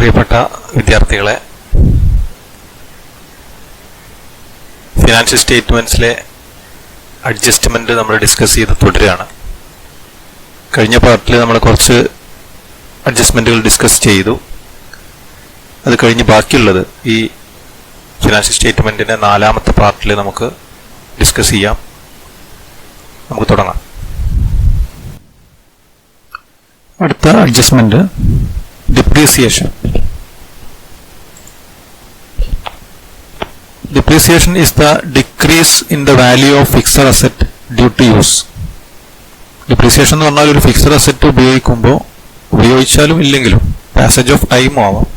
പ്രിയപ്പെട്ട വിദ്യാർത്ഥികളെ, financial സ്റ്റേറ്റ്മെന്റ്സിലെ adjustment നമ്മൾ ഡിസ്കസ് ചെയ്ത് തുടരുകയാണ്. കഴിഞ്ഞ പാർട്ടിൽ നമ്മൾ കുറച്ച് അഡ്ജസ്റ്റ്മെന്റുകൾ ഡിസ്കസ് ചെയ്തു. അത് കഴിഞ്ഞ് ബാക്കിയുള്ളത് ഈ ഫിനാൻഷ്യൽ സ്റ്റേറ്റ്മെന്റിന്റെ 4ാമത്തെ പാർട്ടിൽ നമുക്ക് ഡിസ്കസ് ചെയ്യാം. നമുക്ക് തുടങ്ങാം. അടുത്ത adjustment depreciation. Depreciation is the decrease in the value of fixed asset due to use. Depreciation എന്ന് പറഞ്ഞാൽ ഒരു ഫിക്സഡ് അസറ്റ് ഉപയോഗിച്ചാലും ഇല്ലെങ്കിലും പാസേജ് ഓഫ് ടൈം ആവാം.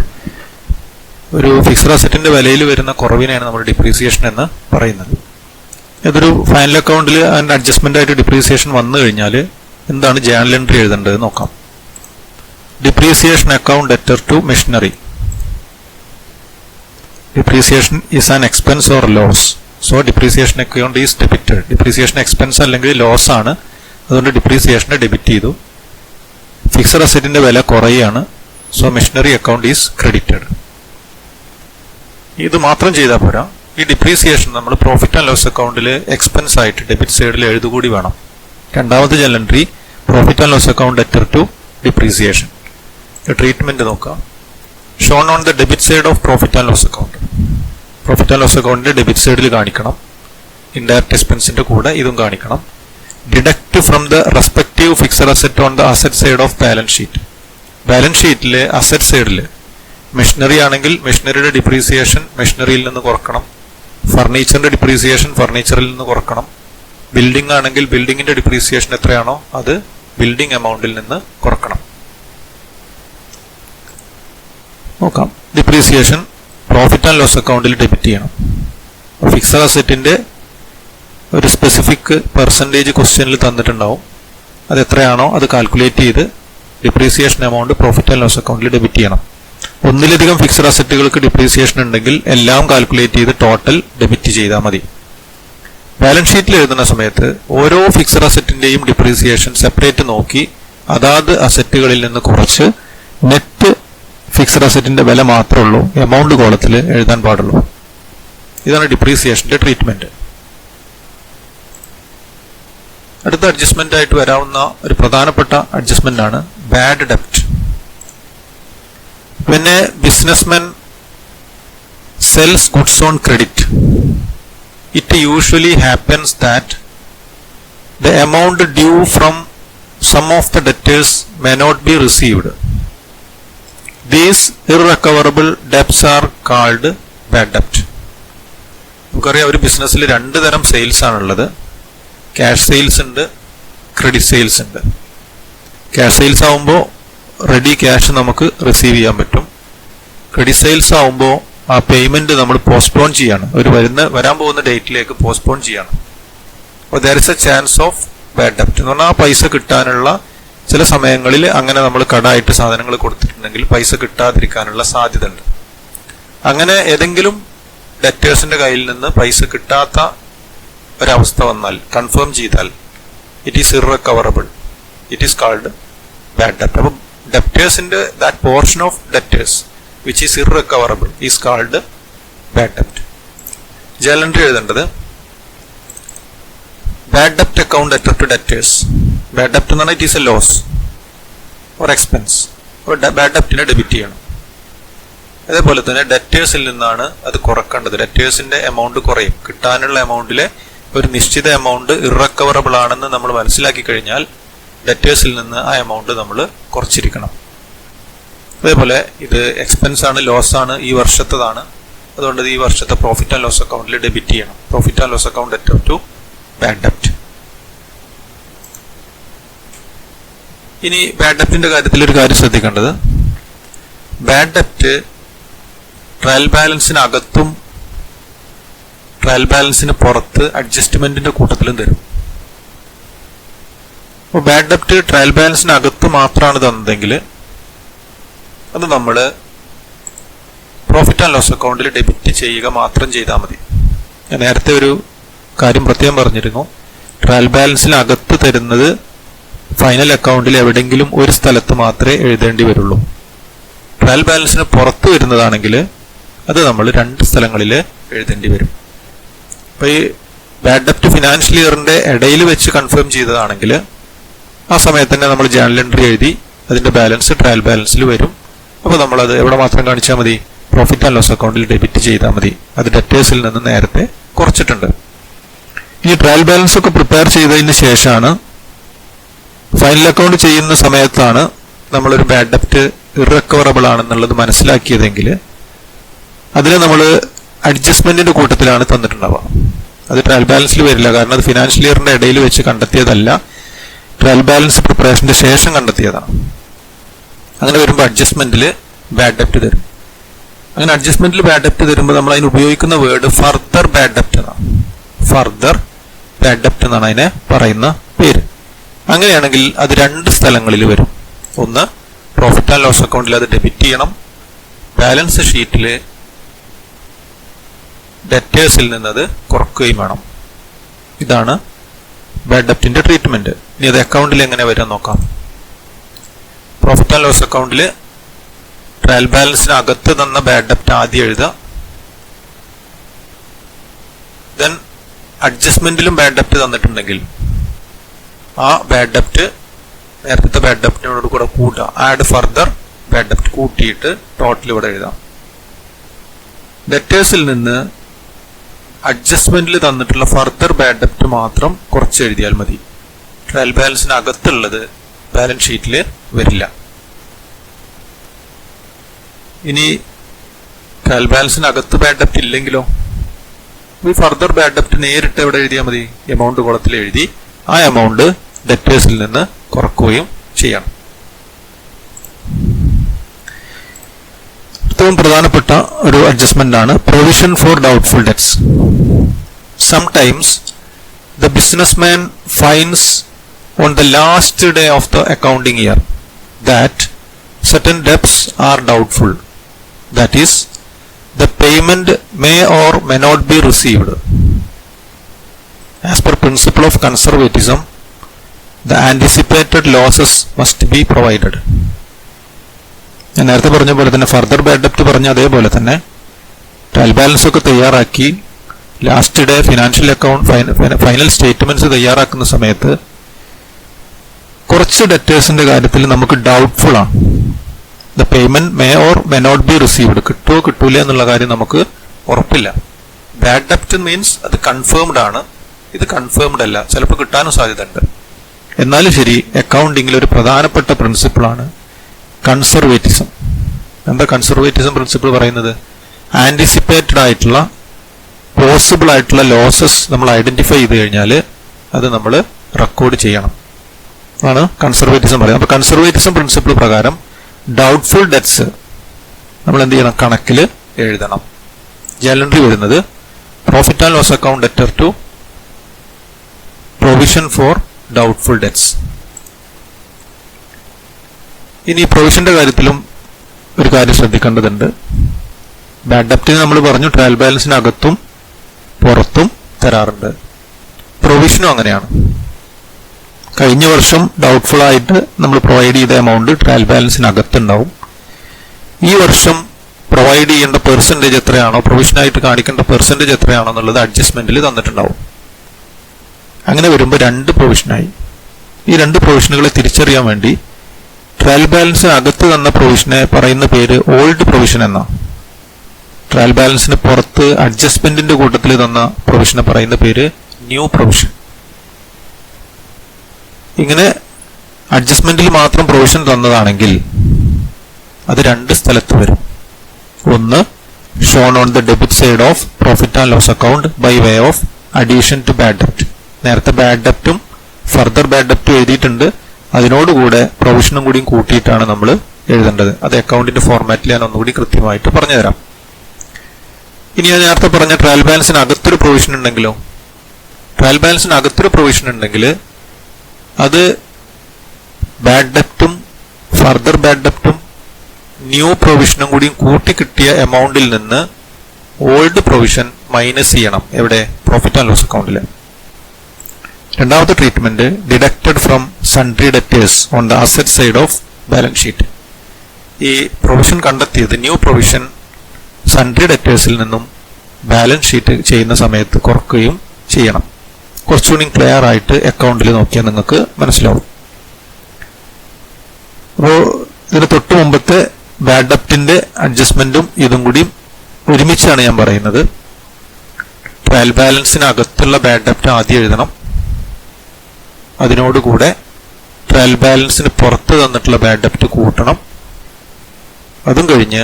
ഒരു ഫിക്സഡ് അസറ്റിന്റെ വിലയിൽ വരുന്ന കുറവിനെയാണ് നമ്മൾ ഡിപ്രീസിയേഷൻ എന്ന് പറയുന്നത്. ഇതൊരു ഫൈനൽ അക്കൗണ്ടിൽ അതിന്റെ അഡ്ജസ്റ്റ്മെന്റ് ആയിട്ട് ഡിപ്രീസിയേഷൻ വന്നു കഴിഞ്ഞാൽ എന്താണ് ജേണൽ എൻട്രി എഴുതേണ്ടത് നോക്കാം. Depreciation account debtor to machinery. Depreciation is an expense or loss. So depreciation account is debited. Depreciation expense അല്ലെങ്കിൽ ലോസ് ആണ്. അതുകൊണ്ട് ഡിപ്രീസിയേഷനെ ഡെബിറ്റ് ചെയ്തു. ഫിക്സഡ് അസറ്റിന്റെ വില കുറയാണ്. So machinery account is credited. ഇത് മാത്രം ചെയ്താൽ പോരാ. ഈ ഡിപ്രീസിയേഷൻ നമ്മൾ പ്രോഫിറ്റ് ആൻഡ് ലോസ് അക്കൗണ്ടിൽ എക്സ്പെൻസ് ആയിട്ട് ഡെബിറ്റ് സൈഡിൽ എഴുതുകൂടി വേണം. രണ്ടാമത്തെ journal entry profit and loss account debtor to depreciation. Treatment നോക്കാം. Shown on the debit side of profit and loss account. Profit and loss അക്കൗണ്ടിന്റെ ഡെബിറ്റ് സൈഡിൽ കാണിക്കണം. ഇൻഡയറക്റ്റ് എക്സ്പെൻസിന്റെ കൂടെ ഇതും കാണിക്കണം. Deduct from the respective fixed asset on the asset side of balance sheet. Balance ഷീറ്റിലെ asset സൈഡിൽ മെഷീനറി ആണെങ്കിൽ മെഷീനറിയുടെ ഡിപ്രീസിയേഷൻ മെഷീനറിയിൽ നിന്ന് കുറക്കണം. ഫർണിച്ചറിന്റെ ഡിപ്രീസിയേഷൻ ഫർണിച്ചറിൽ നിന്ന് കുറക്കണം. ബിൽഡിംഗ് ആണെങ്കിൽ ബിൽഡിങ്ങിന്റെ ഡിപ്രീസിയേഷൻ എത്രയാണോ അത് ബിൽഡിംഗ് എമൗണ്ടിൽ നിന്ന് കുറക്കണം. നോക്കാം. ഡിപ്രീസിയേഷൻ പ്രോഫിറ്റ് ആൻഡ് ലോസ് അക്കൗണ്ടിൽ ഡെബിറ്റ് ചെയ്യണം. ഫിക്സഡ് അസറ്റിന്റെ ഒരു സ്പെസിഫിക് പെർസെൻറ്റേജ് ക്വസ്റ്റ്യനിൽ തന്നിട്ടുണ്ടാവും. അത് എത്രയാണോ അത് കാൽക്കുലേറ്റ് ചെയ്ത് depreciation amount profit and loss അക്കൗണ്ടിൽ ഡെബിറ്റ് ചെയ്യണം. ഒന്നിലധികം ഫിക്സഡ് അസറ്റുകൾക്ക് ഡിപ്രീസിയേഷൻ ഉണ്ടെങ്കിൽ എല്ലാം കാൽക്കുലേറ്റ് ചെയ്ത് ടോട്ടൽ ഡെബിറ്റ് ചെയ്താൽ മതി. ബാലൻസ് ഷീറ്റിൽ എഴുതുന്ന സമയത്ത് ഓരോ ഫിക്സഡ് അസറ്റിന്റെയും ഡിപ്രീസിയേഷൻ സെപ്പറേറ്റ് നോക്കി അതാത് അസറ്റുകളിൽ നിന്ന് കുറച്ച് നെറ്റ് ഫിക്സഡ് അസറ്റിന്റെ വില മാത്രമേ ഉള്ളൂ എമൗണ്ട് കോളത്തിൽ എഴുതാൻ പാടുള്ളൂ. ഇതാണ് ഡിപ്രീസിയേഷന്റെ ട്രീറ്റ്മെന്റ്. അടുത്ത അഡ്ജസ്റ്റ്മെന്റ് ആയിട്ട് വരാവുന്ന ഒരു പ്രധാനപ്പെട്ട അഡ്ജസ്റ്റ്മെന്റ് ആണ് bad ഡെപ്റ്റ്. When a businessman sells goods on credit, it usually happens that the amount due from some of the debtors may not be received. These irrecoverable debts are called bad debt. നമുക്കറിയാം ഒരു ബിസിനസ്സിൽ 2 തരം sales ആണുള്ളത്. Cash sales ഉണ്ട്, credit sales ഉണ്ട്. Cash sales ആവുമ്പോൾ ready cash നമുക്ക് receive ചെയ്യാൻ പറ്റും. ക്രെഡിറ്റ് സെയിൽസ് ആവുമ്പോൾ ആ പേയ്മെന്റ് നമ്മൾ പോസ്റ്റ്പോൺ ചെയ്യാണ്. വരാൻ പോകുന്ന ഡേറ്റിലേക്ക് പോസ്റ്റ്പോൺ ചെയ്യാണ്. അപ്പോൾ there is a chance of bad ഡെപ്റ്റ് എന്ന് പറഞ്ഞാൽ ആ പൈസ കിട്ടാനുള്ള ചില സമയങ്ങളിൽ അങ്ങനെ നമ്മൾ കടമായിട്ട് സാധനങ്ങൾ കൊടുത്തിട്ടുണ്ടെങ്കിൽ പൈസ കിട്ടാതിരിക്കാനുള്ള സാധ്യത ഉണ്ട്. അങ്ങനെ ഏതെങ്കിലും ഡെറ്റേഴ്സിന്റെ കയ്യിൽ നിന്ന് പൈസ കിട്ടാത്ത ഒരവസ്ഥ വന്നാൽ കൺഫേം ചെയ്താൽ it is ഇർറിക്കവറബിൾ. It is called bad ഡെപ്റ്റ്. അപ്പം ഡെപ്റ്റേഴ്സിന്റെ that portion of debtors which is ഇർറിക്കവറബിൾ is called bad ഡെപ്റ്റ്. Journal entry എഴുതേണ്ടത് bad ഡെപ്റ്റ് account debtor to debtors. Bad ഡെപ്റ്റ് എന്ന് പറഞ്ഞാൽ it is A loss or expense. Bad ഡെപ്റ്റിനെ debit ചെയ്യണം. അതേപോലെ തന്നെ ഡെറ്റേഴ്സിൽ നിന്നാണ് അത് കുറക്കേണ്ടത്. ഡെറ്റേഴ്സിന്റെ എമൗണ്ട് കുറയും. കിട്ടാനുള്ള എമൗണ്ടിലെ ഒരു നിശ്ചിത എമൗണ്ട് ഇറക്കവറബിൾ ആണെന്ന് നമ്മൾ മനസ്സിലാക്കി കഴിഞ്ഞാൽ ഡെറ്റേഴ്സിൽ നിന്ന് ആ എമൗണ്ട് നമ്മൾ കുറച്ചിരിക്കണം. അതേപോലെ ഇത് എക്സ്പെൻസ് ആണ്, ലോസ് ആണ്, ഈ വർഷത്തതാണ്. അതുകൊണ്ട് ഈ വർഷത്തെ പ്രോഫിറ്റ് ആൻഡ് ലോസ് അക്കൗണ്ടിൽ ഡെബിറ്റ് ചെയ്യണം. Profit and loss account debtor to bad ഡെപ്റ്റ്. ഇനി ബാഡ് ഡെപ്റ്റിന്റെ കാര്യത്തിൽ ഒരു കാര്യം ശ്രദ്ധിക്കേണ്ടത്, ബാഡ് ഡെപ്റ്റ് ട്രയൽ ബാലൻസിനകത്തും ട്രയൽ ബാലൻസിന് പുറത്ത് അഡ്ജസ്റ്റ്മെന്റിന്റെ കൂട്ടത്തിലും തരും. അപ്പോൾ ബാഡ് ഡെപ്റ്റ് ട്രയൽ ബാലൻസിനകത്ത് മാത്രമാണ് തന്നതെങ്കിൽ അത് നമ്മൾ പ്രോഫിറ്റ് ആൻഡ് ലോസ് അക്കൗണ്ടിൽ ഡെബിറ്റ് ചെയ്യുക മാത്രം ചെയ്താൽ മതി. ഞാൻ നേരത്തെ ഒരു കാര്യം പ്രത്യേകം പറഞ്ഞിരുന്നു. ട്രയൽ ബാലൻസിനകത്ത് തരുന്നത് ഫൈനൽ അക്കൗണ്ടിൽ എവിടെയെങ്കിലും ഒരു സ്ഥലത്ത് മാത്രമേ എഴുതേണ്ടി വരുള്ളൂ. ട്രയൽ ബാലൻസിന് പുറത്ത് വരുന്നതാണെങ്കിൽ അത് നമ്മൾ രണ്ട് സ്ഥലങ്ങളിൽ എഴുതേണ്ടി വരും. അപ്പൊ ഈ ബാഡ് ഡെപ്റ്റ് ഫിനാൻഷ്യൽ ഇയറിന്റെ ഇടയിൽ വെച്ച് കൺഫേം ചെയ്തതാണെങ്കിൽ ആ സമയത്ത് തന്നെ നമ്മൾ ജേണൽ എൻട്രി എഴുതി അതിന്റെ ബാലൻസ് ട്രയൽ ബാലൻസിൽ വരും. അപ്പോൾ നമ്മളത് എവിടെ മാത്രം കാണിച്ചാൽ മതി? പ്രോഫിറ്റ് ആൻഡ് ലോസ് അക്കൗണ്ടിൽ ഡെബിറ്റ് ചെയ്താൽ മതി. അത് ഡെറ്റേഴ്സിൽ നിന്ന് നേരത്തെ കുറച്ചിട്ടുണ്ട്. ഈ ട്രയൽ ബാലൻസ് ഒക്കെ പ്രിപ്പയർ ചെയ്തതിന് ശേഷമാണ് ഫൈനൽ അക്കൗണ്ട് ചെയ്യുന്ന സമയത്താണ് നമ്മളൊരു ബാഡ് ഡെപ്റ്റ് ഇറക്കവറബിൾ ആണെന്നുള്ളത് മനസ്സിലാക്കിയതെങ്കിൽ അതിന് നമ്മൾ അഡ്ജസ്റ്റ്മെന്റിന്റെ കൂട്ടത്തിലാണ് തന്നിട്ടുണ്ടാവുക. അത് ട്രയൽ ബാലൻസിൽ വരില്ല, കാരണം അത് ഫിനാൻഷ്യൽ ഇയറിന്റെ ഇടയിൽ വെച്ച് കണ്ടെത്തിയതല്ല, ട്രയൽ ബാലൻസ് പ്രിപ്പറേഷന്റെ ശേഷം കണ്ടെത്തിയതാണ്. അങ്ങനെ വരുമ്പോൾ അഡ്ജസ്റ്റ്മെന്റിൽ ബാഡ് ഡെപ്റ്റ് തരും. അങ്ങനെ അഡ്ജസ്റ്റ്മെന്റിൽ ബാഡ് ഡെപ്റ്റ് തരുമ്പോൾ നമ്മൾ അതിന് ഉപയോഗിക്കുന്ന വേർഡ് ഫർദർ ബാഡ് ഡെപ്റ്റ് എന്നാണ്. ഫർദർ ബാഡ് ഡെപ്റ്റ് എന്നാണ് അതിനെ പറയുന്ന പേര്. അങ്ങനെയാണെങ്കിൽ അത് രണ്ട് സ്ഥലങ്ങളിൽ വരും. ഒന്ന്, പ്രോഫിറ്റ് ആൻഡ് ലോസ് അക്കൗണ്ടിൽ അത് ഡെബിറ്റ് ചെയ്യണം, ബാലൻസ് ഷീറ്റിൽ ഡെറ്റേഴ്സിൽ നിന്നത് കുറക്കുകയും വേണം. ഇതാണ് ബാഡ് ഡെപ്റ്റിന്റെ ട്രീറ്റ്മെന്റ്. ഇനി അത് അക്കൗണ്ടിൽ എങ്ങനെ വരാൻ നോക്കാം. പ്രോഫിറ്റ് ആൻഡ് ലോസ് അക്കൗണ്ടിൽ ട്രയൽ ബാലൻസിന് അകത്ത് തന്ന ബാഡ് ഡെപ്റ്റ് ആദ്യം എഴുതുക. ദെൻ അഡ്ജസ്റ്റ്മെന്റിലും ബാഡ് ഡെപ്റ്റ് തന്നിട്ടുണ്ടെങ്കിൽ ആ ബാഡ് ഡെപ്റ്റ് നേരത്തെ ബാഡ് ഡെപ്റ്റിനോട് കൂടെ കൂട്ടുക. ആഡ് ഫർദർ ബാഡ് ഡെപ്റ്റ് കൂട്ടിയിട്ട് ടോട്ടൽ ഇവിടെ എഴുതാം. ഡെറ്റേഴ്സിൽ നിന്ന് അഡ്ജസ്റ്റ്മെന്റിൽ തന്നിട്ടുള്ള ഫർദർ ബാഡ് ഡെപ്റ്റ് മാത്രം കുറച്ച് എഴുതിയാൽ മതി. ട്രയൽ ബാലൻസിന് അകത്തുള്ളത് ബാലൻസ് ഷീറ്റിൽ വരില്ല. ഇനി ട്രയൽ ബാലൻസിന് അകത്ത് ബാഡ് ഡെപ്റ്റ് ഇല്ലെങ്കിലോ ഈ ഫർദർ ബാഡ് ഡെപ്റ്റ് നേരിട്ട് എവിടെ എഴുതിയാൽ മതി? എമൗണ്ട് കോളത്തിൽ എഴുതി ആ എമൗണ്ട് ഡെറ്റേഴ്സിൽ നിന്ന് കുറക്കുകയും ചെയ്യണം. ഏറ്റവും പ്രധാനപ്പെട്ട ഒരു അഡ്ജസ്റ്റ്മെന്റ് ആണ് provision for doubtful debts. Sometimes the businessman finds on the last day of the accounting year that certain debts are doubtful, that is, the payment may or may not be received. As per principle of conservatism, the anticipated losses must be provided. ഞാൻ നേരത്തെ പറഞ്ഞ പോലെ തന്നെ further bad ഡെപ്റ്റ് പറഞ്ഞ അതേപോലെ തന്നെ trial balance ഒക്കെ തയ്യാറാക്കി last day financial account final statements തയ്യാറാക്കുന്ന സമയത്ത് കുറച്ച് ഡെറ്റേഴ്സിന്റെ കാര്യത്തിൽ നമുക്ക് ഡൗട്ട്ഫുൾ ആണ്. The payment may or may not be received, കിട്ടുമോ കിട്ടൂല എന്നുള്ള കാര്യം നമുക്ക് ഉറപ്പില്ല. ബാഡ് ഡെപ്റ്റ് മീൻസ് അത് കൺഫേംഡ് ആണ്, ഇത് കൺഫേംഡ് അല്ല, ചിലപ്പോൾ കിട്ടാനും സാധ്യതയുണ്ട്. എന്നാലും ശരി, അക്കൗണ്ടിങ്ങിൽ ഒരു പ്രധാനപ്പെട്ട പ്രിൻസിപ്പിളാണ് കൺസർവേറ്റിസം. എന്താ കൺസർവേറ്റിസം പ്രിൻസിപ്പിൾ പറയുന്നത്? ആന്റിസിപ്പേറ്റഡ് ആയിട്ടുള്ള പോസിബിൾ ആയിട്ടുള്ള ലോസസ് നമ്മൾ ഐഡന്റിഫൈ ചെയ്ത് കഴിഞ്ഞാൽ അത് നമ്മൾ റെക്കോർഡ് ചെയ്യണം ആണ് കൺസർവേറ്റിസം പറയുന്നത്. അപ്പൊ കൺസർവേറ്റിസം പ്രിൻസിപ്പിൾ പ്രകാരം ഡൗട്ട്ഫുൾ ഡെറ്റ്സ് നമ്മൾ എന്ത് ചെയ്യണം? കണക്കിൽ എഴുതണം. ജേണൽ എൻട്രി വരുന്നത് profit and loss account debtor to provision for doubtful debts. ഇനി പ്രൊവിഷന്റെ കാര്യത്തിലും ഒരു കാര്യം ശ്രദ്ധിക്കേണ്ടതുണ്ട്. ബാഡ് ഡെപ്റ്റിന് നമ്മൾ പറഞ്ഞു ട്രയൽ ബാലൻസിന് അകത്തും പുറത്തും തരാറുണ്ട്. പ്രൊവിഷനും അങ്ങനെയാണ്. കഴിഞ്ഞ വർഷം ഡൗട്ട്ഫുൾ ആയിട്ട് നമ്മൾ പ്രൊവൈഡ് ചെയ്ത എമൗണ്ട് ട്രയൽ ബാലൻസിന് അകത്തുണ്ടാവും. ഈ വർഷം പ്രൊവൈഡ് ചെയ്യേണ്ട പെർസെൻറ്റേജ് എത്രയാണോ, പ്രൊവിഷനായിട്ട് കാണിക്കേണ്ട പെർസെൻറ്റേജ് എത്രയാണോ എന്നുള്ളത് അഡ്ജസ്റ്റ്മെന്റിൽ തന്നിട്ടുണ്ടാവും. അങ്ങനെ വരുമ്പോൾ രണ്ട് പ്രൊവിഷനായി. ഈ രണ്ട് പ്രൊവിഷനുകളെ തിരിച്ചറിയാൻ വേണ്ടി ട്രയൽ ബാലൻസിന് അകത്ത് തന്ന പ്രൊവിഷനെ പറയുന്ന പേര് ഓൾഡ് പ്രൊവിഷൻ എന്നാ. ട്രയൽ ബാലൻസിന് പുറത്ത് അഡ്ജസ്റ്റ്മെന്റിന്റെ കൂട്ടത്തിൽ തന്ന പ്രൊവിഷനെ പറയുന്ന പേര് ന്യൂ പ്രൊവിഷൻ. ഇങ്ങനെ അഡ്ജസ്റ്റ്മെന്റിൽ മാത്രം പ്രൊവിഷൻ തന്നതാണെങ്കിൽ അത് രണ്ട് സ്ഥലത്ത് വരും. ഒന്ന്, shown on the debit side of profit and loss account by way of addition to bad ഡെപ്റ്റ്. നേരത്തെ ബാഡ് ഡെപ്റ്റും ഫർദർ ബാഡ് ഡെപ്റ്റും എഴുതിയിട്ടുണ്ട്, അതിനോടുകൂടെ പ്രൊവിഷനും കൂടിയും കൂട്ടിയിട്ടാണ് നമ്മൾ എഴുതേണ്ടത്. അത് അക്കൗണ്ടിന്റെ ഫോർമാറ്റിൽ ഞാൻ ഒന്നുകൂടി കൃത്യമായിട്ട് പറഞ്ഞുതരാം. ഇനി ഞാൻ നേരത്തെ പറഞ്ഞ ട്രയൽ ബാലൻസിന് അകത്തൊരു പ്രൊവിഷൻ ഉണ്ടെങ്കിലോ, ട്രയൽ ബാലൻസിന് അകത്തൊരു പ്രൊവിഷൻ ഉണ്ടെങ്കിൽ അത് ബാഡ് ഡെപ്റ്റും ഫർദർ ബാഡ് ഡെപ്റ്റും ന്യൂ പ്രൊവിഷനും കൂടിയും കൂട്ടി കിട്ടിയ എമൗണ്ടിൽ നിന്ന് ഓൾഡ് പ്രൊവിഷൻ മൈനസ് ചെയ്യണം. എവിടെ? പ്രോഫിറ്റ് ആൻഡ് ലോസ് അക്കൗണ്ടിൽ. രണ്ടാമത്തെ treatment deducted from sundry debtors on the asset side of balance sheet. ഈ പ്രൊവിഷൻ കണ്ടെത്തിയത് ന്യൂ പ്രൊവിഷൻ സൺഡ്രി ഡെറ്റേഴ്സിൽ നിന്നും ബാലൻസ് ഷീറ്റ് ചെയ്യുന്ന സമയത്ത് കുറക്കുകയും ചെയ്യണം. കുറച്ചുകൂടി ക്ലിയർ ആയിട്ട് അക്കൗണ്ടിൽ നോക്കിയാൽ നിങ്ങൾക്ക് മനസ്സിലാവും. അപ്പോൾ ഇതിന് തൊട്ട് മുമ്പത്തെ ബാഡ് ഡെപ്റ്റിന്റെ അഡ്ജസ്റ്റ്മെന്റും ഇതും കൂടി ഒരുമിച്ചാണ് ഞാൻ പറയുന്നത്. ട്രയൽ ബാലൻസിനകത്തുള്ള ബാഡ് ഡെപ്റ്റ് ആദ്യം എഴുതണം. അതിനോടുകൂടെ ട്രയൽ ബാലൻസിന് പുറത്ത് തന്നിട്ടുള്ള ബാഡ് ഡെപ്റ്റ് കൂട്ടണം. അതും കഴിഞ്ഞ്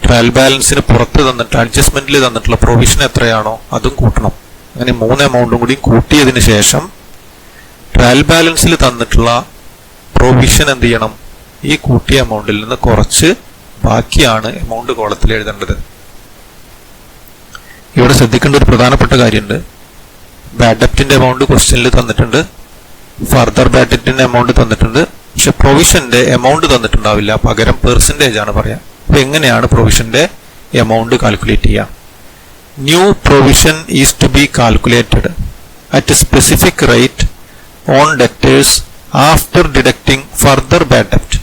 ട്രയൽ ബാലൻസിന് പുറത്ത് തന്നിട്ട് അഡ്ജസ്റ്റ്മെന്റിൽ തന്നിട്ടുള്ള പ്രൊവിഷൻ എത്രയാണോ അതും കൂട്ടണം. അങ്ങനെ 3 എമൗണ്ടും കൂടി കൂട്ടിയതിന് ശേഷം ട്രയൽ ബാലൻസിൽ തന്നിട്ടുള്ള പ്രൊവിഷൻ എന്ത് ചെയ്യണം? ഈ കൂട്ടിയ എമൗണ്ടിൽ നിന്ന് കുറച്ച് ബാക്കിയാണ് എമൗണ്ട് കോളത്തിൽ എഴുതേണ്ടത്. ഇവിടെ ശ്രദ്ധിക്കേണ്ട ഒരു പ്രധാനപ്പെട്ട കാര്യമുണ്ട്. ബാഡ് ഡെപ്റ്റിന്റെ എമൗണ്ട് ക്വസ്റ്റ്യനിൽ തന്നിട്ടുണ്ട്, ഫർദർ ബാഡ് ഡെപ്റ്റിന്റെ എമൗണ്ട് തന്നിട്ടുണ്ട്. പക്ഷെ പ്രൊവിഷന്റെ എമൗണ്ട് തന്നിട്ടുണ്ടാവില്ല, പകരം പെർസെന്റേജ് ആണ് പറയാം. അപ്പൊ എങ്ങനെയാണ് പ്രൊവിഷന്റെ എമൗണ്ട് കാൽക്കുലേറ്റ് ചെയ്യുക? New provision is to be calculated at a specific rate on debtors after deducting further bad ഡെപ്റ്റ്.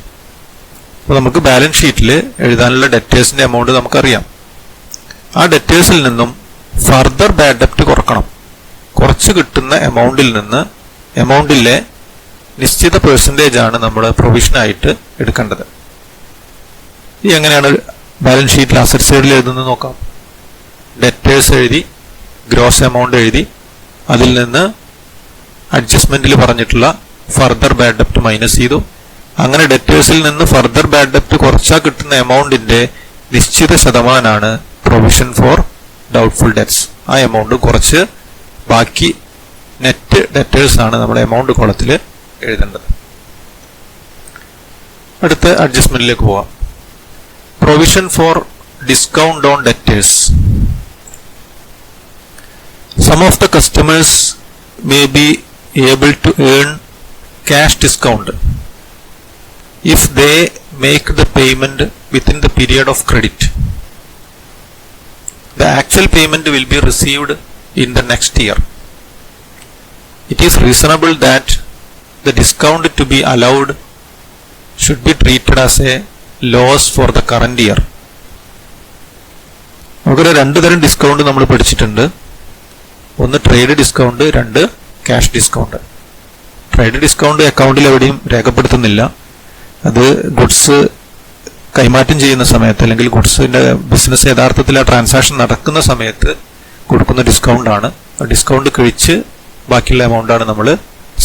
അപ്പൊ നമുക്ക് ബാലൻസ് ഷീറ്റിൽ എഴുതാനുള്ള ഡെറ്റേഴ്സിന്റെ എമൗണ്ട് നമുക്കറിയാം. ആ ഡെറ്റേഴ്സിൽ നിന്നും ഫർദർ ബാഡ് ഡെപ്റ്റ് കുറക്കണം. കുറച്ച് കിട്ടുന്ന എമൗണ്ടിലെ നിശ്ചിത പെർസെന്റേജ് ആണ് നമ്മൾ പ്രൊവിഷനായിട്ട് എടുക്കേണ്ടത്. ഈ എങ്ങനെയാണ് ബാലൻസ് ഷീറ്റിൽ അസറ്റ് സൈഡിൽ എഴുതുന്നത് നോക്കാം. ഡെറ്റേഴ്സ് എഴുതി, ഗ്രോസ് എമൗണ്ട് എഴുതി, അതിൽ നിന്ന് അഡ്ജസ്റ്റ്മെന്റിൽ പറഞ്ഞിട്ടുള്ള ഫർദർ ബാഡ് ഡെപ്റ്റ് മൈനസ് ചെയ്തു. അങ്ങനെ ഡെറ്റേഴ്സിൽ നിന്ന് ഫർദർ ബാഡ് ഡെപ്റ്റ് കുറച്ചാൽ കിട്ടുന്ന എമൗണ്ടിന്റെ നിശ്ചിത ശതമാനമാണ് പ്രൊവിഷൻ ഫോർ ഡൗട്ട്ഫുൾ ഡെറ്റ്സ്. ആ എമൗണ്ട് കുറച്ച് ബാക്കി നെറ്റ് ഡെറ്റേഴ്സ് ആണ് നമ്മുടെ എമൗണ്ട് കോളത്തിൽ എഴുതേണ്ടത്. അടുത്ത അഡ്ജസ്റ്റ്മെന്റിലേക്ക് പോവാം. Provision for discount on debtors. Some of the customers may be able to earn cash discount if they make the payment within the period of credit. The actual payment will be received in the next year. It is reasonable that the discount to be allowed should be treated as a loss for the current year. നമുക്കൊരു 2 തരം discount നമ്മൾ പഠിച്ചിട്ടുണ്ട്. ഒന്ന് trade discount, 2 cash discount. Trade discount അക്കൗണ്ടിൽ എവിടെയും രേഖപ്പെടുത്തുന്നില്ല. അത് goods കൈമാറ്റം ചെയ്യുന്ന സമയത്ത് അല്ലെങ്കിൽ ഗുഡ്സിന്റെ ബിസിനസ് യഥാർത്ഥത്തിൽ ആ ട്രാൻസാക്ഷൻ നടക്കുന്ന സമയത്ത് കൊടുക്കുന്ന ഡിസ്കൗണ്ട് ആണ്. ഡിസ്കൗണ്ട് കഴിച്ച് ബാക്കിയുള്ള എമൗണ്ട് ആണ് നമ്മൾ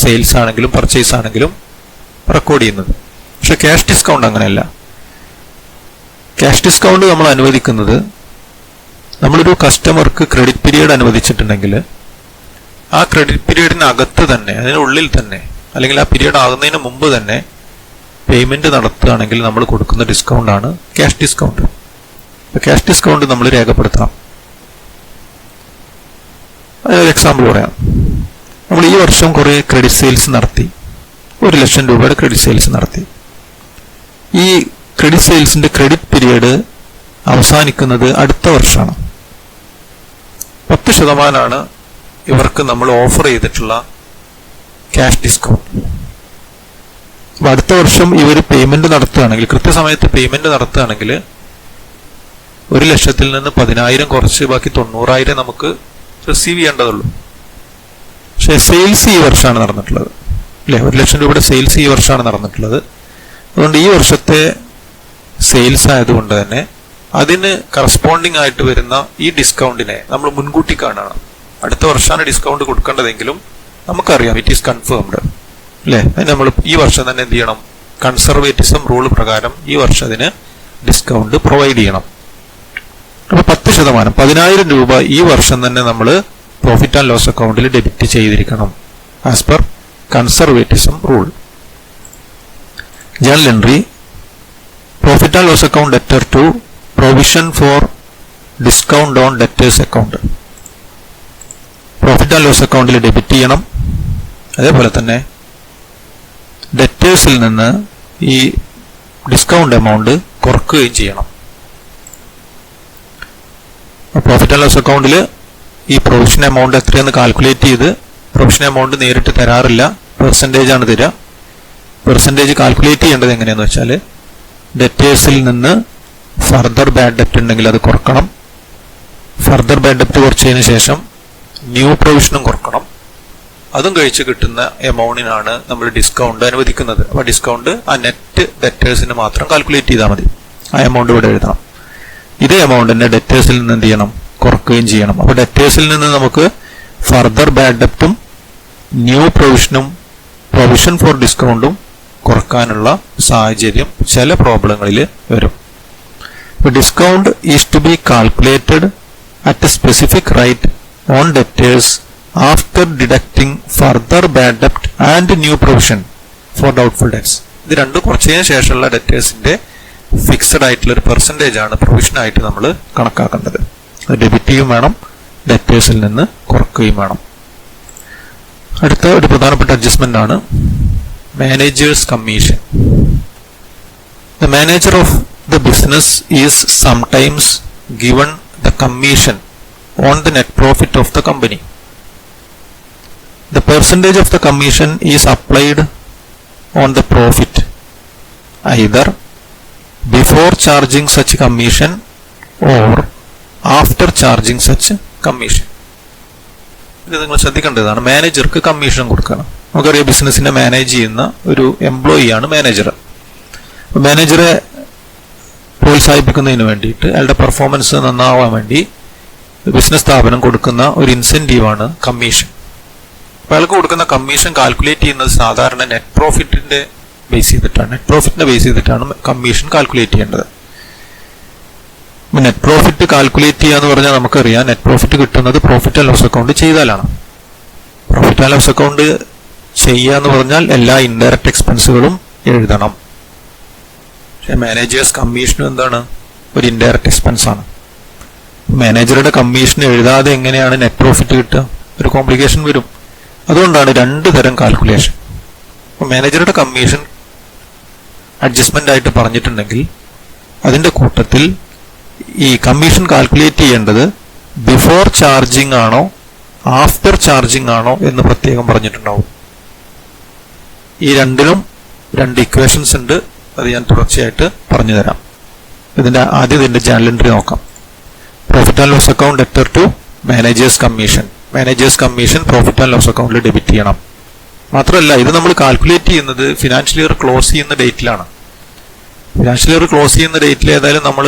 സെയിൽസ് ആണെങ്കിലും പർച്ചേസ് ആണെങ്കിലും റെക്കോർഡ് ചെയ്യുന്നത്. പക്ഷെ ക്യാഷ് ഡിസ്കൗണ്ട് അങ്ങനെയല്ല. ക്യാഷ് ഡിസ്കൗണ്ട് നമ്മൾ അനുവദിക്കുന്നത് നമ്മളൊരു കസ്റ്റമർക്ക് ക്രെഡിറ്റ് പീരീഡ് അനുവദിച്ചിട്ടുണ്ടെങ്കിൽ ആ ക്രെഡിറ്റ് പീരീഡിനകത്ത് തന്നെ, അതിനുള്ളിൽ തന്നെ, അല്ലെങ്കിൽ ആ പീരീഡ് ആകുന്നതിന് മുമ്പ് തന്നെ പേയ്മെന്റ് നടത്തുകയാണെങ്കിൽ നമ്മൾ കൊടുക്കുന്ന ഡിസ്കൗണ്ട് ആണ് ക്യാഷ് ഡിസ്കൗണ്ട്. ക്യാഷ് ഡിസ്കൗണ്ട് നമ്മൾ രേഖപ്പെടുത്തണം. അതൊരു എക്സാമ്പിൾ പറയാം. നമ്മൾ ഈ വർഷം കുറെ ക്രെഡിറ്റ് സെയിൽസ് നടത്തി, 1 ലക്ഷം രൂപയുടെ ക്രെഡിറ്റ് സെയിൽസ് നടത്തി. ഈ ക്രെഡിറ്റ് സെയിൽസിന്റെ ക്രെഡിറ്റ് പീരീഡ് അവസാനിക്കുന്നത് അടുത്ത വർഷമാണ്. 10% ഇവർക്ക് നമ്മൾ ഓഫർ ചെയ്തിട്ടുള്ള ക്യാഷ് ഡിസ്കൗണ്ട്. അപ്പൊ അടുത്ത വർഷം ഇവർ പേയ്മെന്റ് നടത്തുകയാണെങ്കിൽ, കൃത്യസമയത്ത് പേയ്മെന്റ് നടത്തുകയാണെങ്കിൽ 1 ലക്ഷത്തിൽ നിന്ന് 10,000 കുറച്ച് ബാക്കി 90,000 നമുക്ക് റിസീവ് ചെയ്യേണ്ടതുള്ളൂ. പക്ഷെ സെയിൽസ് ഈ വർഷമാണ് നടന്നിട്ടുള്ളത്, അല്ലെ? 1 ലക്ഷം രൂപയുടെ സെയിൽസ് ഈ വർഷമാണ് നടന്നിട്ടുള്ളത്. അതുകൊണ്ട് ഈ വർഷത്തെ സെയിൽസ് ആയതുകൊണ്ട് തന്നെ അതിന് കറസ്പോണ്ടിങ് ആയിട്ട് വരുന്ന ഈ ഡിസ്കൗണ്ടിനെ നമ്മൾ മുൻകൂട്ടി കാണണം. അടുത്ത വർഷമാണ് ഡിസ്കൗണ്ട് കൊടുക്കേണ്ടതെങ്കിലും നമുക്കറിയാം ഇറ്റ് ഈസ് കൺഫേംഡ്, അല്ലെ? അതിന് നമ്മൾ ഈ വർഷം തന്നെ എന്ത് ചെയ്യണം? കൺസർവേറ്റിസം റൂൾ പ്രകാരം ഈ വർഷം അതിന് ഡിസ്കൗണ്ട് പ്രൊവൈഡ് ചെയ്യണം. അപ്പൊ 10%, 10,000 രൂപ ഈ വർഷം തന്നെ നമ്മൾ പ്രോഫിറ്റ് ആൻഡ് ലോസ് അക്കൗണ്ടിൽ ഡെബിറ്റ് ചെയ്തിരിക്കണം as per conservatism rule. Journal entry: profit and loss account debtor to provision for discount on debtors account. Profit and loss അക്കൗണ്ടിൽ ഡെബിറ്റ് ചെയ്യണം. അതേപോലെ തന്നെ ഡെറ്റേഴ്സിൽ നിന്ന് ഈ ഡിസ്കൗണ്ട് എമൗണ്ട് കുറക്കുകയും ചെയ്യണം. പ്രോഫിറ്റ് ആൻഡ് ലോസ് അക്കൗണ്ടിൽ ഈ പ്രൊവിഷൻ എമൗണ്ട് എത്രയെന്ന് കാൽക്കുലേറ്റ് ചെയ്ത്, പ്രൊവിഷൻ എമൗണ്ട് നേരിട്ട് തരാറില്ല, പെർസെൻറ്റേജ് ആണ് തരിക. പെർസെൻറ്റേജ് കാൽക്കുലേറ്റ് ചെയ്യേണ്ടത് എങ്ങനെയാന്ന് വെച്ചാൽ ഡെറ്റേഴ്സിൽ നിന്ന് ഫർദർ ബാഡ് ഡെപ്റ്റ് ഉണ്ടെങ്കിൽ അത് കുറക്കണം. ഫർദർ ബാഡ് ഡെപ്റ്റ് കുറച്ചതിന് ശേഷം ന്യൂ പ്രൊവിഷനും കുറക്കണം. അതും കഴിച്ച് കിട്ടുന്ന എമൗണ്ടിനാണ് നമ്മൾ ഡിസ്കൗണ്ട് അനുവദിക്കുന്നത്. അപ്പോൾ ഡിസ്കൗണ്ട് ആ നെറ്റ് ഡെറ്റേഴ്സിന് മാത്രം കാൽക്കുലേറ്റ് ചെയ്താൽ മതി. ആ എമൗണ്ട് ഇവിടെ എഴുതണം. ഇതേ എമൗണ്ടിനെ ഡെറ്റേഴ്സിൽ നിന്ന് എന്ത് ചെയ്യണം? കുറക്കുകയും ചെയ്യണം. അപ്പോൾ ഡെറ്റേഴ്സിൽ നിന്ന് നമുക്ക് ഫർദർ ബാഡ് ഡെപ്റ്റും ന്യൂ പ്രൊവിഷനും പ്രൊവിഷൻ ഫോർ ഡിസ്കൗണ്ടും കുറക്കാനുള്ള സാഹചര്യം ചില പ്രോബ്ലങ്ങളിൽ വരും. Discount is to be calculated at a specific rate on debtors after deducting further bad ഡെപ്റ്റ് and new provision for doubtful debts. ഇത് രണ്ടും കുറച്ചതിന് ശേഷമുള്ള ഡെറ്റേഴ്സിന്റെ ഫിക്സഡ് ആയിട്ടുള്ള ഒരു പെർസെൻറ്റേജ് ആണ് പ്രൊവിഷൻ ആയിട്ട് നമ്മൾ കണക്കാക്കേണ്ടത്. അത് ഡെബിറ്റ് ചെയ്യും വേണം, ഡെറ്റേഴ്സിൽ നിന്ന് കുറക്കുകയും വേണം. അടുത്ത ഒരു പ്രധാനപ്പെട്ട അഡ്ജസ്റ്റ്മെന്റ് ആണ് managers commission. The manager of the business is sometimes given the commission on the net profit of the company. The percentage of the commission is applied on the profit either before charging such commission or after charging such commission. ഇത് നിങ്ങൾ ശ്രദ്ധിക്കേണ്ടതാണ്. മാനേജർക്ക് commission കൊടുക്കണം. നമുക്കറിയാം ബിസിനസിനെ manage ചെയ്യുന്ന ഒരു എംപ്ലോയിയാണ് manager. മാനേജറെ പ്രോത്സാഹിപ്പിക്കുന്നതിന് വേണ്ടിയിട്ട് അയാളുടെ പെർഫോമൻസ് നന്നാവാൻ വേണ്ടി ബിസിനസ് സ്ഥാപനം കൊടുക്കുന്ന ഒരു ഇൻസെന്റീവാണ് കമ്മീഷൻ. അപ്പോൾ അയാൾക്ക് കൊടുക്കുന്ന കമ്മീഷൻ കാൽക്കുലേറ്റ് ചെയ്യുന്നത് സാധാരണ നെറ്റ് പ്രോഫിറ്റിന്റെ ബേസ് ചെയ്തിട്ടാണ്. നെറ്റ് പ്രോഫിറ്റിനെ ബേസ് ചെയ്തിട്ടാണ് കമ്മീഷൻ കാൽക്കുലേറ്റ് ചെയ്യേണ്ടത്. നെറ്റ് പ്രോഫിറ്റ് കാൽക്കുലേറ്റ് ചെയ്യുക എന്ന് പറഞ്ഞാൽ നമുക്കറിയാം നെറ്റ് പ്രോഫിറ്റ് കിട്ടുന്നത് പ്രോഫിറ്റ് ആൻഡ് ലോസ് അക്കൗണ്ട് ചെയ്താലാണ്. പ്രോഫിറ്റ് ആൻഡ് ലോസ് അക്കൗണ്ട് ചെയ്യുക എന്ന് പറഞ്ഞാൽ എല്ലാ ഇൻഡയറക്റ്റ് എക്സ്പെൻസുകളും എഴുതണം. പക്ഷെ മാനേജേഴ്സ് കമ്മീഷനും എന്താണ്? ഒരു ഇൻഡയറക്റ്റ് എക്സ്പെൻസ് ആണ്. മാനേജറുടെ കമ്മീഷൻ എഴുതാതെ എങ്ങനെയാണ് നെറ്റ് പ്രോഫിറ്റ് കിട്ടുക? ഒരു കോംപ്ലിക്കേഷൻ വരും. അതുകൊണ്ടാണ് രണ്ട് തരം കാൽക്കുലേഷൻ. മാനേജറുടെ കമ്മീഷൻ അഡ്ജസ്റ്റ്മെന്റ് ആയിട്ട് പറഞ്ഞിട്ടുണ്ടെങ്കിൽ അതിന്റെ കൂട്ടത്തിൽ ഈ കമ്മീഷൻ കാൽക്കുലേറ്റ് ചെയ്യേണ്ടത് ബിഫോർ ചാർജിങ് ആണോ ആഫ്റ്റർ ചാർജിങ് ആണോ എന്ന് പ്രത്യേകം പറഞ്ഞിട്ടുണ്ടാവും. ഈ രണ്ടിനും രണ്ട് ഇക്വേഷൻസ് ഉണ്ട്. അത് ഞാൻ തുടർച്ചയായിട്ട് പറഞ്ഞു തരാം. ഇതിന്റെ ജേണൽ എൻട്രി നോക്കാം. Profit and loss account debtor to manager's commission. Manager's commission profit and loss അക്കൗണ്ടിൽ ഡെബിറ്റ് ചെയ്യണം. മാത്രമല്ല ഇത് നമ്മൾ കാൽക്കുലേറ്റ് ചെയ്യുന്നത് ഫിനാൻഷ്യൽ ഇയർ ക്ലോസ് ചെയ്യുന്ന ഡേറ്റിലാണ്. ഫിനാൻഷ്യൽ ഇയർ ക്ലോസ് ചെയ്യുന്ന ഡേറ്റിൽ ഏതായാലും നമ്മൾ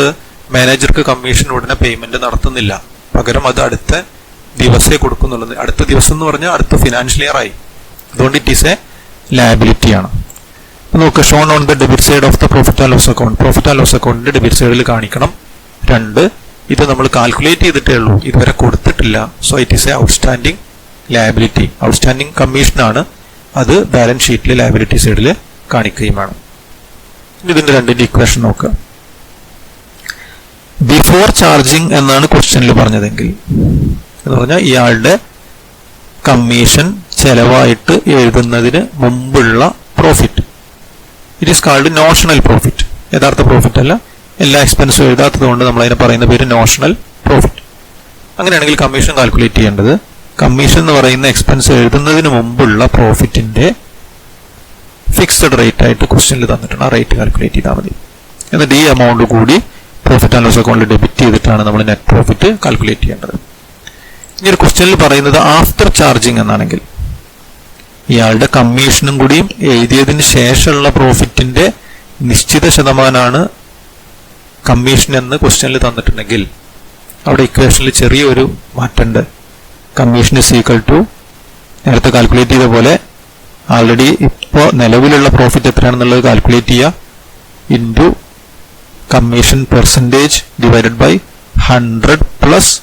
മാനേജർക്ക് കമ്മീഷൻ ഉടനെ പേയ്മെന്റ് നടത്തുന്നില്ല. പകരം അത് അടുത്ത ദിവസമേ കൊടുക്കുന്നുള്ളത്. അടുത്ത ദിവസം എന്ന് പറഞ്ഞാൽ അടുത്ത ഫിനാൻഷ്യൽ ഇയർ ആയി. അതുകൊണ്ട് ഇറ്റ് ഈസ് എ ലയബിലിറ്റി ആണ്. നോക്കുക, shown on the debit side of the profit and loss account. Profit and loss അക്കൗണ്ടിന്റെ ഡെബിറ്റ് സൈഡിൽ കാണിക്കണം. 2, ഇത് നമ്മൾ കാൽക്കുലേറ്റ് ചെയ്തിട്ടേ ഉള്ളൂ, ഇതുവരെ കൊടുത്തിട്ടില്ല. So it is a outstanding liability. Outstanding കമ്മീഷനാണ്. അത് ബാലൻസ് ഷീറ്റിൽ ലയബിലിറ്റി സൈഡിൽ കാണിക്കുകയും വേണം. ഇതിന്റെ രണ്ടിന്റെ ഇക്വേഷൻ നോക്കുക. ബിഫോർ ചാർജിങ് എന്നാണ് ക്വസ്റ്റ്യനിൽ പറഞ്ഞതെങ്കിൽ എന്ന് പറഞ്ഞാൽ ഇയാളുടെ കമ്മീഷൻ ചെലവായിട്ട് എഴുതുന്നതിന് മുമ്പുള്ള profit. It is called notional profit. യഥാർത്ഥ പ്രോഫിറ്റ് അല്ല. എല്ലാ എക്സ്പെൻസും എഴുതാത്തത് കൊണ്ട് നമ്മൾ അതിനെ പറയുന്ന പേര് നോഷണൽ പ്രോഫിറ്റ്. അങ്ങനെയാണെങ്കിൽ കമ്മീഷൻ കാൽക്കുലേറ്റ് ചെയ്യേണ്ടത് കമ്മീഷൻ എന്ന് പറയുന്ന എക്സ്പെൻസ് എഴുതുന്നതിന് മുമ്പുള്ള പ്രോഫിറ്റിന്റെ ഫിക്സഡ് റേറ്റ് ആയിട്ട് ക്വസ്റ്റ്യനിൽ തന്നിട്ടുണ്ട്. ആ റേറ്റ് കാൽക്കുലേറ്റ് ചെയ്താൽ മതി. എന്നിട്ട് ഈ എമൗണ്ട് കൂടി പ്രോഫിറ്റ് ആൻഡ് ലോസ് അക്കൗണ്ടിൽ ഡെബിറ്റ് ചെയ്തിട്ടാണ് നമ്മൾ നെറ്റ് പ്രോഫിറ്റ് കാൽക്കുലേറ്റ് ചെയ്യേണ്ടത്. ഇനി ഒരു ക്വസ്റ്റ്യനിൽ പറയുന്നത് ആഫ്റ്റർ ചാർജിങ് എന്നാണെങ്കിൽ ഇയാളുടെ കമ്മീഷനും കൂടിയും എഴുതിയതിന് ശേഷമുള്ള പ്രോഫിറ്റിന്റെ നിശ്ചിത ശതമാനമാണ് കമ്മീഷൻ എന്ന് ക്വസ്റ്റ്യനിൽ തന്നിട്ടുണ്ടെങ്കിൽ അവിടെ ഇക്വേഷനിൽ ചെറിയൊരു മാറ്റമുണ്ട്. കമ്മീഷൻ ഇസ് ഈക്വൽ ടു നേരത്തെ കാൽക്കുലേറ്റ് ചെയ്ത പോലെ ആൾറെഡി ഇപ്പോൾ നിലവിലുള്ള പ്രോഫിറ്റ് എത്രയാണെന്നുള്ളത് കാൽക്കുലേറ്റ് ചെയ്യുക into commission percentage divided by 100 plus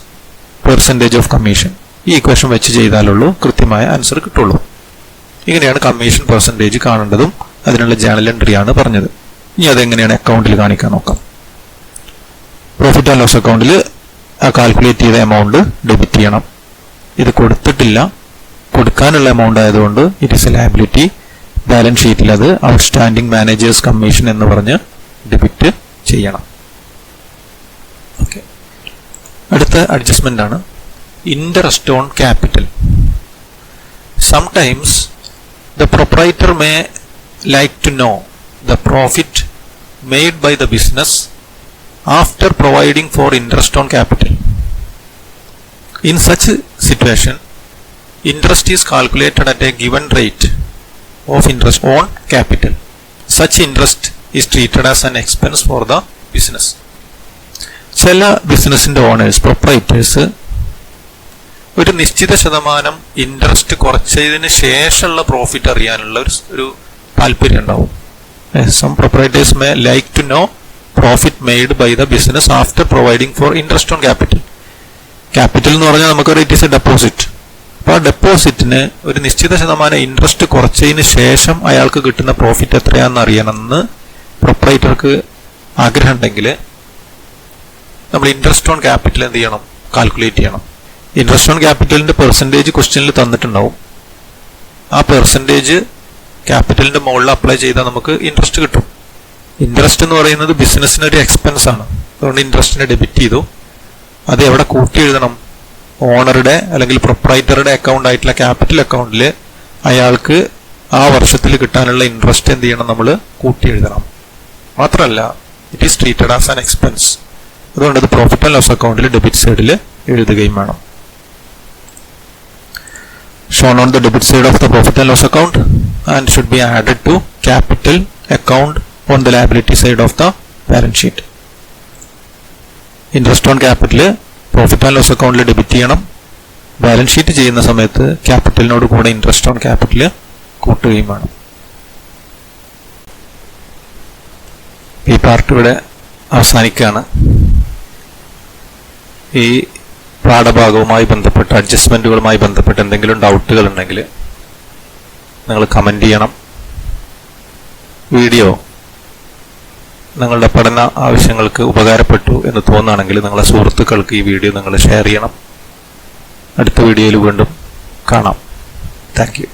percentage of commission. ഈ ഇക്വേഷൻ വെച്ച് ചെയ്താലുള്ളൂ കൃത്യമായ ആൻസർ കിട്ടുള്ളൂ. ഇങ്ങനെയാണ് കമ്മീഷൻ പെർസെൻറ്റേജ് കാണേണ്ടതും അതിനുള്ള ജേണൽ എൻട്രിയാണ് പറഞ്ഞത്. ഇനി അതെങ്ങനെയാണ് അക്കൗണ്ടിൽ കാണിക്കാൻ നോക്കാം. പ്രോഫിറ്റ് ആൻഡ് ലോസ് അക്കൗണ്ടിൽ ആ കാൽക്കുലേറ്റ് ചെയ്ത എമൗണ്ട് ഡെബിറ്റ് ചെയ്യണം. ഇത് കൊടുത്തിട്ടില്ല, കൊടുക്കാനുള്ള എമൗണ്ട് ആയതുകൊണ്ട് it is A liability. Balance ഷീറ്റിൽ അത് ഔട്ട്സ്റ്റാൻഡിംഗ് മാനേജേഴ്സ് കമ്മീഷൻ എന്ന് പറഞ്ഞ് ഡെബിറ്റ് ചെയ്യണം. ഓക്കെ, അടുത്ത അഡ്ജസ്റ്റ്മെന്റ് ആണ് interest on capital. Sometimes the proprietor may like to know the profit made by the business after providing for interest on capital. In such situation, interest is calculated at a given rate of interest on capital. Such interest is treated as an expense for the business. ചില ബിസിനസിന്റെ owners, proprietors ഒരു നിശ്ചിത ശതമാനം interest കുറച്ചതിന് ശേഷമുള്ള profit അറിയാനുള്ള ഒരു താല്പര്യം ഉണ്ടാവും. Some proprietors may like to know profit made by the business after providing for interest on capital. Capital എന്ന് പറഞ്ഞാൽ നമുക്കറിയാം ഇറ്റ് ഈസ് എ ഡെപ്പോസിറ്റ്. അപ്പോൾ ആ ഡെപ്പോസിറ്റിന് ഒരു നിശ്ചിത ശതമാനം ഇൻട്രസ്റ്റ് കുറച്ചതിന് ശേഷം അയാൾക്ക് കിട്ടുന്ന പ്രോഫിറ്റ് എത്രയാണെന്ന് അറിയണമെന്ന് പ്രൊപ്പറേറ്റർക്ക് ആഗ്രഹം ഉണ്ടെങ്കിൽ നമ്മൾ ഇൻട്രസ്റ്റ് ഓൺ ക്യാപിറ്റൽ എന്ത് ചെയ്യണം? കാൽക്കുലേറ്റ് ചെയ്യണം. ഇൻട്രസ്റ്റ് ഓൺ ക്യാപിറ്റലിന്റെ പെർസെൻറ്റേജ് ക്വസ്റ്റ്യനിൽ തന്നിട്ടുണ്ടാവും. ആ പെർസെൻറ്റേജ് ക്യാപിറ്റലിന്റെ മുകളിൽ അപ്ലൈ ചെയ്താൽ നമുക്ക് ഇൻട്രസ്റ്റ് കിട്ടും. ഇൻട്രസ്റ്റ് എന്ന് പറയുന്നത് ബിസിനസ്സിന് ഒരു എക്സ്പെൻസ് ആണ്. അതുകൊണ്ട് ഇൻട്രസ്റ്റിനെ ഡെബിറ്റ് ചെയ്തു. അത് എവിടെ കൂട്ടി എഴുതണം? ഓണറുടെ അല്ലെങ്കിൽ പ്രൊപ്പറൈറ്ററുടെ അക്കൗണ്ട് ആയിട്ടുള്ള ക്യാപിറ്റൽ അക്കൗണ്ടിൽ അയാൾക്ക് ആ വർഷത്തിൽ കിട്ടാനുള്ള ഇൻട്രസ്റ്റ് എന്ത് ചെയ്യണം? നമ്മൾ കൂട്ടി എഴുതണം. മാത്രമല്ല it is treated as an expense. അതുകൊണ്ട് അത് പ്രോഫിറ്റ് ആൻഡ് ലോസ് അക്കൗണ്ടിൽ ഡെബിറ്റ് സൈഡിൽ എഴുതുകയും വേണം. Shown on the debit side of the profit and loss account and should be added to capital account on the liability side of the balance sheet. Interest on capital profit and loss account debit ചെയ്യണം. Balance sheet ചെയ്യുന്ന സമയത്ത് ക്യാപിറ്റലിനോട് കൂടെ interest on capital കൂട്ടുകയും വേണം. ഈ part ഇവിടെ അവസാനിക്കുകയാണ്. ഈ പാഠഭാഗവുമായി ബന്ധപ്പെട്ട് അഡ്ജസ്റ്റ്മെന്റുകളുമായി ബന്ധപ്പെട്ട് എന്തെങ്കിലും ഡൗട്ടുകൾ ഉണ്ടെങ്കിൽ നിങ്ങൾ കമന്റ് ചെയ്യണം. വീഡിയോ നിങ്ങളുടെ പഠന ആവശ്യങ്ങൾക്ക് ഉപകാരപ്പെട്ടു എന്ന് തോന്നുകയാണെങ്കിൽ നിങ്ങളുടെ സുഹൃത്തുക്കൾക്ക് ഈ വീഡിയോ നിങ്ങൾ ഷെയർ ചെയ്യണം. അടുത്ത വീഡിയോയിൽ വീണ്ടും കാണാം. Thank you.